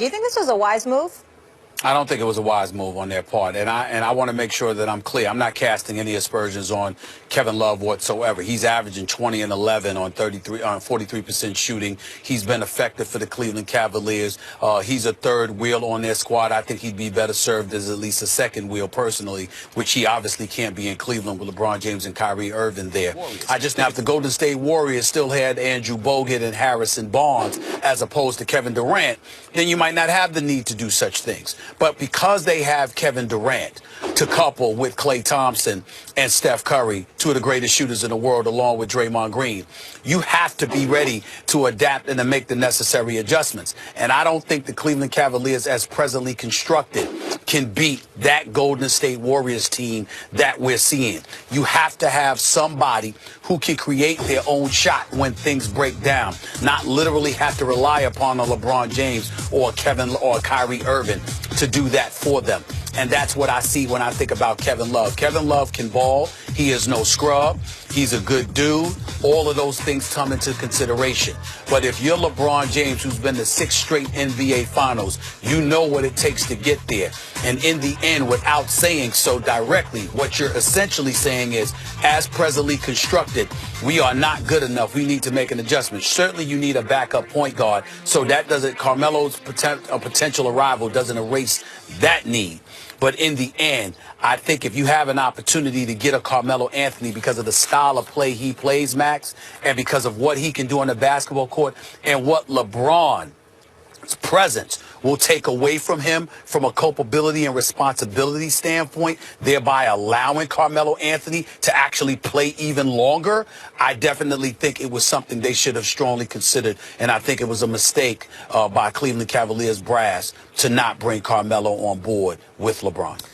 Do you think this was a wise move? I don't think it was a wise move on their part, and I want to make sure that I'm clear. I'm not casting any aspersions on Kevin Love whatsoever. He's averaging 20 and 11 on 43% shooting. He's been effective for the Cleveland Cavaliers. He's a third wheel on their squad. I think he'd be better served as at least a second wheel personally, which he obviously can't be in Cleveland with LeBron James and Kyrie Irving there. I just now, if the Golden State Warriors still had Andrew Bogut and Harrison Barnes as opposed to Kevin Durant, then you might not have the need to do such things. But because they have Kevin Durant to couple with Klay Thompson and Steph Curry, two of the greatest shooters in the world, along with Draymond Green, you have to be ready to adapt and to make the necessary adjustments. And I don't think the Cleveland Cavaliers, as presently constructed, can beat that Golden State Warriors team that we're seeing. You have to have somebody who can create their own shot when things break down, not literally have to rely upon a LeBron James or a Kevin or a Kyrie Irving to do that for them. And that's what I see when I think about Kevin Love. Kevin Love can ball. He is no scrub. He's a good dude. All of those things come into consideration. But if you're LeBron James, who's been to 6 straight NBA Finals, you know what it takes to get there. And in the end, without saying so directly, what you're essentially saying is, as presently constructed, we are not good enough. We need to make an adjustment. Certainly you need a backup point guard, so that doesn't, Carmelo's potential arrival doesn't erase that need. But in the end, I think if you have an opportunity to get a Carmelo Anthony because of the style of play he plays, Max, and because of what he can do on the basketball court and what LeBron's presence will take away from him from a culpability and responsibility standpoint, thereby allowing Carmelo Anthony to actually play even longer, I definitely think it was something they should have strongly considered. And I think it was a mistake by Cleveland Cavaliers brass to not bring Carmelo on board with LeBron.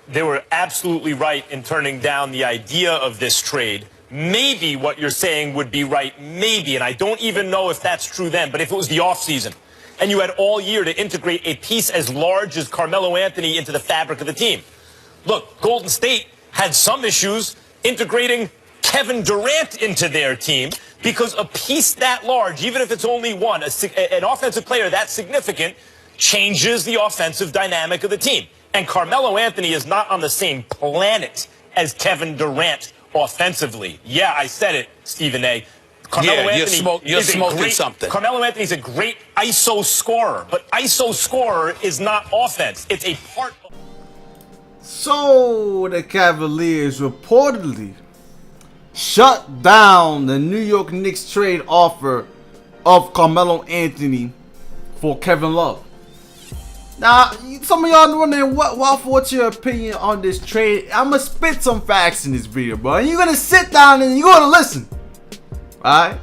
They were absolutely right in turning down the idea of this trade. Maybe what you're saying would be right, maybe, and I don't even know if that's true then, but if it was the offseason, and you had all year to integrate a piece as large as Carmelo Anthony into the fabric of the team. Look, Golden State had some issues integrating Kevin Durant into their team because a piece that large, even if it's only one, an offensive player that significant, changes the offensive dynamic of the team. And Carmelo Anthony is not on the same planet as Kevin Durant offensively. Yeah, I said it, Stephen A. Carmelo Anthony you're smoking something. Carmelo Anthony's a great ISO scorer, but ISO scorer is not offense. It's a part of... So the Cavaliers reportedly shut down the New York Knicks trade offer of Carmelo Anthony for Kevin Love. Now, some of y'all wondering what's your opinion on this trade? I'm gonna spit some facts in this video, bro. And you're gonna sit down and you're gonna listen. Alright?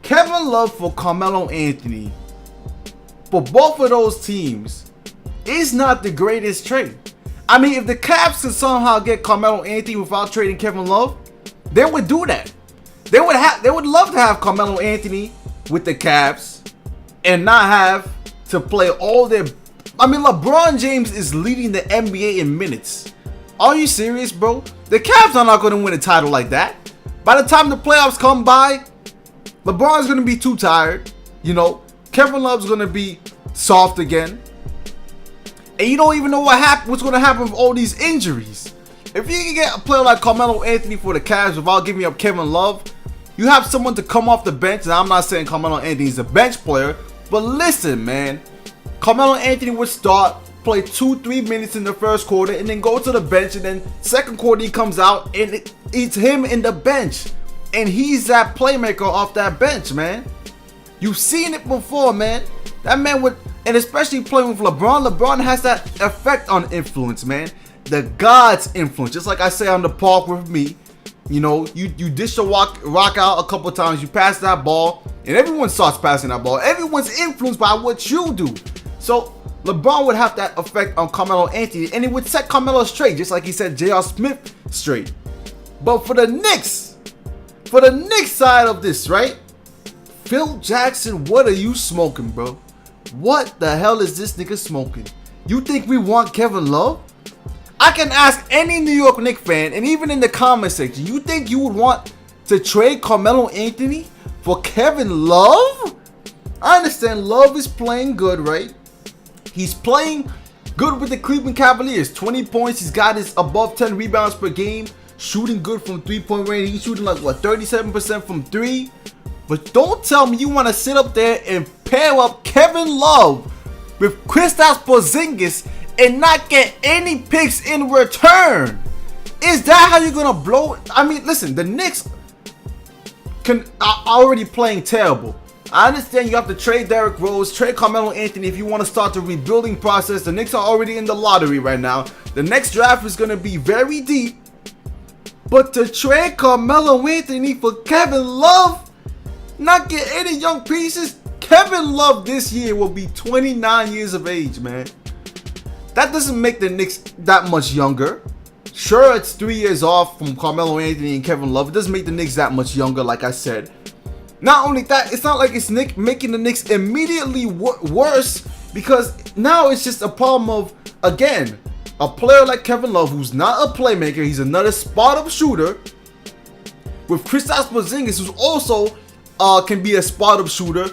Kevin Love for Carmelo Anthony, for both of those teams, is not the greatest trade. I mean, if the Cavs could somehow get Carmelo Anthony without trading Kevin Love, they would do that. They would love to have Carmelo Anthony with the Cavs and not have to play all their... I mean, LeBron James is leading the NBA in minutes. Are you serious, bro? The Cavs are not going to win a title like that. By the time the playoffs come by, LeBron's going to be too tired. You know, Kevin Love's going to be soft again. And you don't even know what's going to happen with all these injuries. If you can get a player like Carmelo Anthony for the Cavs without giving up Kevin Love, you have someone to come off the bench. And I'm not saying Carmelo Anthony's a bench player, but listen, man. Carmelo Anthony would start, play 2-3 minutes in the first quarter, and then go to the bench. And then second quarter he comes out, and it's him in the bench. And he's that playmaker off that bench, man. You've seen it before, man. That man would, and especially playing with LeBron. LeBron has that effect on influence, man. The God's influence. Just like I say on the park with me. You know, you dish the rock out a couple times. You pass that ball, and everyone starts passing that ball. Everyone's influenced by what you do. So LeBron would have that effect on Carmelo Anthony, and it would set Carmelo straight, just like he set J.R. Smith straight. But for the Knicks side of this, right? Phil Jackson, what are you smoking, bro? What the hell is this nigga smoking? You think we want Kevin Love? I can ask any New York Knicks fan, and even in the comment section, you think you would want to trade Carmelo Anthony for Kevin Love? I understand Love is playing good, right? He's playing good with the Cleveland Cavaliers. 20 points. He's got his above 10 rebounds per game. Shooting good from 3-point range. He's shooting like, what, 37% from 3? But don't tell me you want to sit up there and pair up Kevin Love with Kristaps Porzingis and not get any picks in return. Is that how you're going to blow it? I mean, listen, the Knicks are already playing terrible. I understand you have to trade Derrick Rose, trade Carmelo Anthony if you want to start the rebuilding process. The Knicks are already in the lottery right now. The next draft is going to be very deep. But to trade Carmelo Anthony for Kevin Love, not get any young pieces, Kevin Love this year will be 29 years of age, man. That doesn't make the Knicks that much younger. Sure, it's 3 years off from Carmelo Anthony and Kevin Love. It doesn't make the Knicks that much younger, like I said. Not only that, it's not like it's making the Knicks immediately worse, because now it's just a problem of, again, a player like Kevin Love, who's not a playmaker, he's another spot-up shooter, with Kristaps Porzingis, who's also can be a spot-up shooter.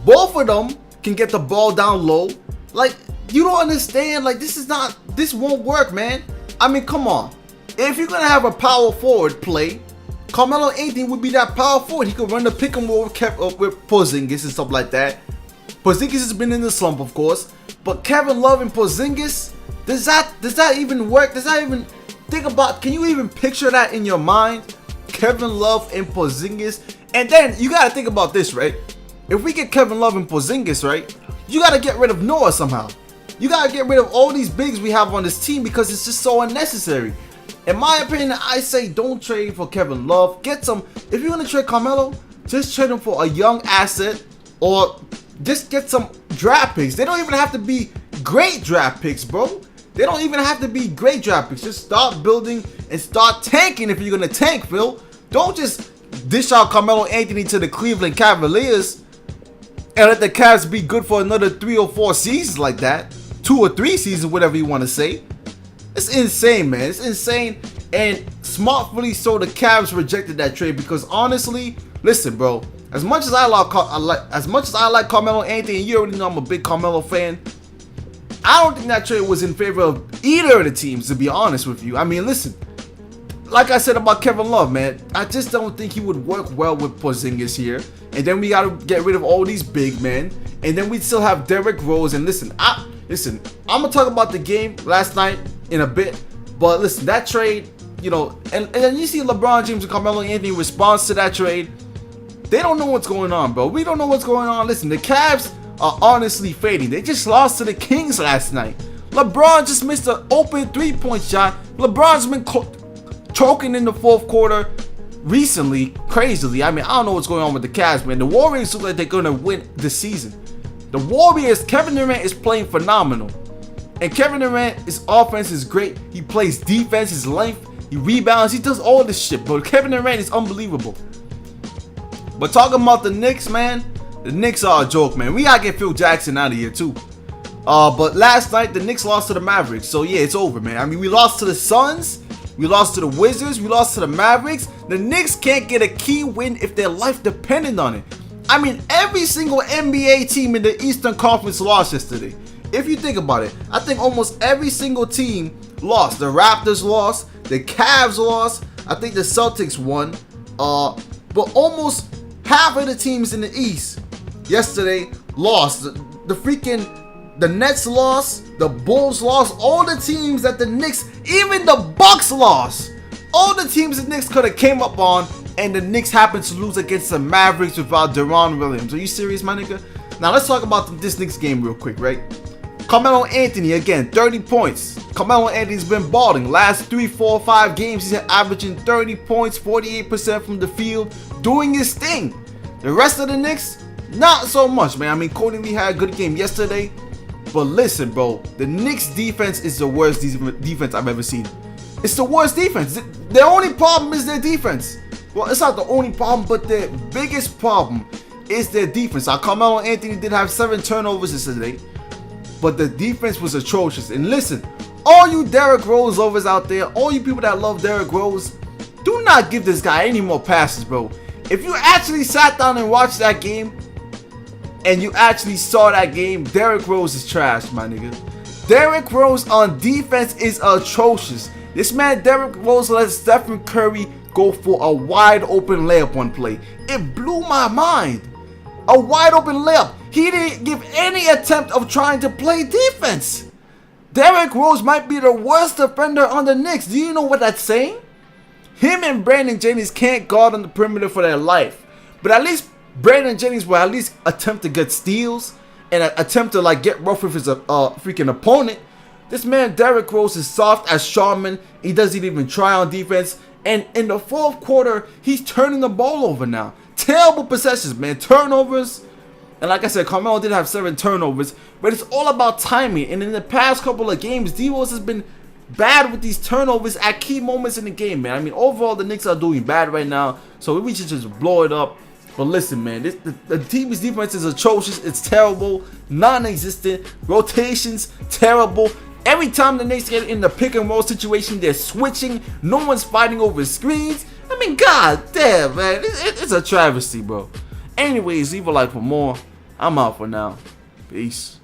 Both of them can get the ball down low. Like, you don't understand. Like, this won't work, man. I mean, come on. If you're gonna have a power forward play, Carmelo Anthony would be that power forward. He could run the pick and roll with Porzingis and stuff like that. Porzingis has been in the slump, of course, but Kevin Love and Porzingis, does that even work? Does that even think about? Can you even picture that in your mind? Kevin Love and Porzingis, and then you gotta think about this, right? If we get Kevin Love and Porzingis, right, you gotta get rid of Noah somehow. You gotta get rid of all these bigs we have on this team because it's just so unnecessary. In my opinion, I say don't trade for Kevin Love. Get some. If you're gonna trade Carmelo, just trade him for a young asset, or just get some draft picks. They don't even have to be great draft picks, bro. They don't even have to be great draft picks. Just start building and start tanking if you're gonna tank, Phil. Don't just dish out Carmelo Anthony to the Cleveland Cavaliers and let the Cavs be good for another 3 or 4 seasons like that. 2 or 3 seasons, whatever you want to say. It's insane, man. It's insane. And smartly so, the Cavs rejected that trade because honestly, listen, bro. As much as I like Carmelo Anthony, and you already know I'm a big Carmelo fan, I don't think that trade was in favor of either of the teams, to be honest with you. I mean, listen. Like I said about Kevin Love, man, I just don't think he would work well with Porzingis here. And then we got to get rid of all these big men. And then we still have Derrick Rose. And listen, I'm going to talk about the game last night in a bit. But listen, that trade, you know, and then you see LeBron James and Carmelo Anthony response to that trade. They don't know what's going on, bro. We don't know what's going on. Listen, the Cavs are honestly fading. They just lost to the Kings last night. LeBron just missed an open 3-point shot. LeBron's been choking in the fourth quarter recently, crazily. I mean, I don't know what's going on with the Cavs, man. The Warriors look like they're going to win this season. The Warriors, Kevin Durant is playing phenomenal. And Kevin Durant's offense is great. He plays defense, his length, he rebounds, he does all this shit, bro. Kevin Durant is unbelievable. But talking about the Knicks, man, the Knicks are a joke, man. We gotta get Phil Jackson out of here, too. But last night, the Knicks lost to the Mavericks. So, yeah, it's over, man. I mean, we lost to the Suns. We lost to the Wizards. We lost to the Mavericks. The Knicks can't get a key win if their life depended on it. I mean, every single NBA team in the Eastern Conference lost yesterday. If you think about it, I think almost every single team lost. The Raptors lost. The Cavs lost. I think the Celtics won. But almost half of the teams in the East yesterday lost. The Nets lost. The Bulls lost. All the teams that the Knicks, even the Bucks lost. All the teams the Knicks could have came up on, and the Knicks happened to lose against the Mavericks without Deron Williams. Are you serious, my nigga? Now let's talk about this Knicks game real quick, right? Carmelo Anthony, again, 30 points. Carmelo Anthony's been balling. Last 3, 4, 5 games, he's averaging 30 points, 48% from the field, doing his thing. The rest of the Knicks, not so much, man. I mean, Cody Lee had a good game yesterday. But listen, bro, the Knicks defense is the worst defense I've ever seen. It's the worst defense. Their only problem is their defense. Well, it's not the only problem, but their biggest problem is their defense. Now, Carmelo Anthony did have 7 turnovers yesterday, but the defense was atrocious. And listen, all you Derrick Rose lovers out there, all you people that love Derrick Rose, do not give this guy any more passes, bro. If you actually sat down and watched that game, and you actually saw that game, Derrick Rose is trash, my nigga. Derrick Rose on defense is atrocious. This man, Derrick Rose, let Stephen Curry go for a wide open layup one play. It blew my mind. A wide open layup. He didn't give any attempt of trying to play defense. Derrick Rose might be the worst defender on the Knicks. Do you know what that's saying? Him and Brandon Jennings can't guard on the perimeter for their life. But at least Brandon Jennings will at least attempt to get steals and attempt to like get rough with his freaking opponent. This man Derrick Rose is soft as Charmin. He doesn't even try on defense. And in the fourth quarter, he's turning the ball over now. Terrible possessions, man. Turnovers. And like I said, Carmelo did have 7 turnovers. But it's all about timing. And in the past couple of games, D-Rose has been bad with these turnovers at key moments in the game, man. I mean, overall, the Knicks are doing bad right now. So we should just blow it up. But listen, man, the team's defense is atrocious. It's terrible. Non-existent. Rotations, terrible. Every time the Knicks get in the pick and roll situation, they're switching. No one's fighting over screens. I mean, god damn, man. It's a travesty, bro. Anyways, leave a like for more. I'm out for now. Peace.